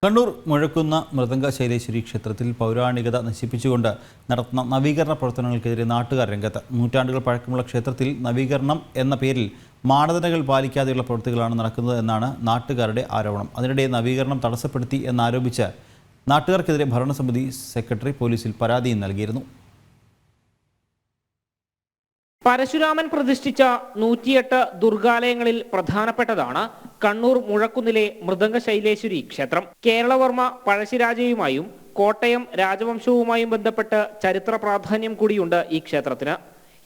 കണ്ണൂർ മുഴക്കുന്ന മൃദംഗ ശൈലേശ്വരി ക്ഷേത്രത്തിൽ പൗരാണികത നശിപ്പിച്ചുകൊണ്ട് നടത്തുന്ന നവീകരണ പ്രവർത്തനങ്ങൾക്കെതിരെ നാട്ടുകാർ രംഗത്ത്. നൂറ്റാണ്ടുകൾ പഴക്കമുള്ള ക്ഷേത്രത്തിൽ നവീകരണം എന്ന പേരിൽ മാനദണ്ഡങ്ങൾ പാലിക്കാതെയുള്ള പ്രവൃത്തികളാണ് നടക്കുന്നത് എന്നാണ് നാട്ടുകാരുടെ ആരോപണം. അതിനിടെ നവീകരണം തടസ്സപ്പെടുത്തി എന്നാരോപിച്ച് നാട്ടുകാർക്കെതിരെ ഭരണസമിതി സെക്രട്ടറി പോലീസിൽ പരാതിയും നൽകിയിരുന്നു. പരശുരാമൻ പ്രതിഷ്ഠിച്ച 108 ദുർഗാലയങ്ങളിൽ പ്രധാനപ്പെട്ടതാണ് കണ്ണൂർ മുഴക്കുന്നിലെ മൃദംഗ ശൈലേശ്വരി ക്ഷേത്രം. കേരളവർമ്മ പഴശ്ശിരാജയുമായും കോട്ടയം രാജവംശവുമായും ബന്ധപ്പെട്ട് ചരിത്ര പ്രാധാന്യം കൂടിയുണ്ട് ഈ ക്ഷേത്രത്തിന്.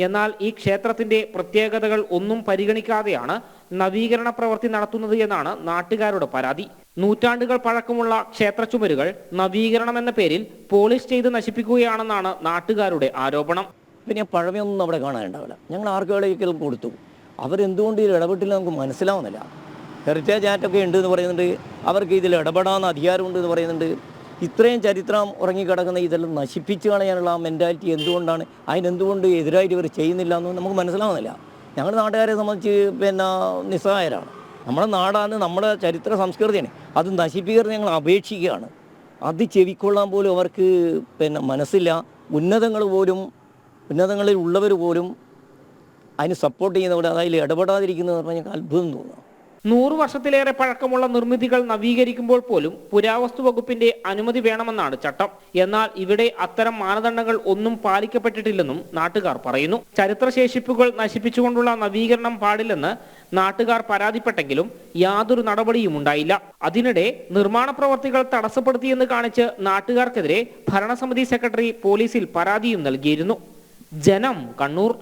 എന്നാൽ ഈ ക്ഷേത്രത്തിന്റെ പ്രത്യേകതകൾ ഒന്നും പരിഗണിക്കാതെയാണ് നവീകരണ പ്രവൃത്തി നടത്തുന്നത് എന്നാണ് നാട്ടുകാരുടെ പരാതി. നൂറ്റാണ്ടുകൾ പഴക്കമുള്ള ക്ഷേത്ര ചുമരുകൾ നവീകരണം എന്ന പേരിൽ പോളിഷ് ചെയ്ത് നശിപ്പിക്കുകയാണെന്നാണ് നാട്ടുകാരുടെ ആരോപണം. പിന്നെ പഴമയൊന്നും അവിടെ കാണാനുണ്ടാവില്ല. ഞങ്ങൾ ആർക്കിയോളജിക്കലും കൊടുത്തു. അവരെന്തുകൊണ്ട് ഇതിൽ ഇടപെട്ടില്ല നമുക്ക് മനസ്സിലാവുന്നില്ല. ഹെറിറ്റേജ് ആക്റ്റൊക്കെ ഉണ്ട് എന്ന് പറയുന്നുണ്ട്, അവർക്ക് ഇതിൽ ഇടപെടാൻ അധികാരമുണ്ട് എന്ന് പറയുന്നുണ്ട്. ഇത്രയും ചരിത്രം ഉറങ്ങിക്കിടക്കുന്ന ഇതെല്ലാം നശിപ്പിച്ച് കളയാനുള്ള ആ മെൻറ്റാലിറ്റി എന്തുകൊണ്ടാണ്, അതിനെന്തുകൊണ്ട് എതിരായിട്ട് ഇവർ ചെയ്യുന്നില്ല എന്ന് നമുക്ക് മനസ്സിലാവുന്നില്ല. ഞങ്ങളുടെ നാട്ടുകാരെ സംബന്ധിച്ച് നിസ്സഹായരാണ്. നമ്മുടെ നാടാണ്, നമ്മുടെ ചരിത്ര സംസ്കൃതിയാണ്. അത് നശിപ്പിക്കുന്നത് ഞങ്ങൾ അപേക്ഷിക്കുകയാണ്. അത് ചെവിക്കൊള്ളാൻ പോലും അവർക്ക് മനസ്സില്ല. ഉന്നതങ്ങളിൽ ഉള്ളവർ പോലും അതിന് സപ്പോർട്ട് ചെയ്യുന്നവിടെ അതിൽ ഇടപെടാതിരിക്കുന്നത് പറഞ്ഞാൽ ഞങ്ങൾക്ക് അത്ഭുതം തോന്നുന്നു. 100 വർഷത്തിലേറെ പഴക്കമുള്ള നിർമ്മിതികൾ നവീകരിക്കുമ്പോൾ പോലും പുരാവസ്തു വകുപ്പിന്റെ അനുമതി വേണമെന്നാണ് ചട്ടം. എന്നാൽ ഇവിടെ അത്തരം മാനദണ്ഡങ്ങൾ ഒന്നും പാലിക്കപ്പെട്ടിട്ടില്ലെന്നും നാട്ടുകാർ പറയുന്നു. ചരിത്രശേഷിപ്പുകൾ നശിപ്പിച്ചുകൊണ്ടുള്ള നവീകരണം പാടില്ലെന്ന് നാട്ടുകാർ പരാതിപ്പെട്ടെങ്കിലും യാതൊരു നടപടിയും ഉണ്ടായില്ല. അതിനിടെ നിർമ്മാണ പ്രവർത്തികൾ തടസ്സപ്പെടുത്തിയെന്ന് കാണിച്ച് നാട്ടുകാർക്കെതിരെ ഭരണസമിതി സെക്രട്ടറി പോലീസിൽ പരാതിയും നൽകിയിരുന്നു. ജനം, കണ്ണൂർ.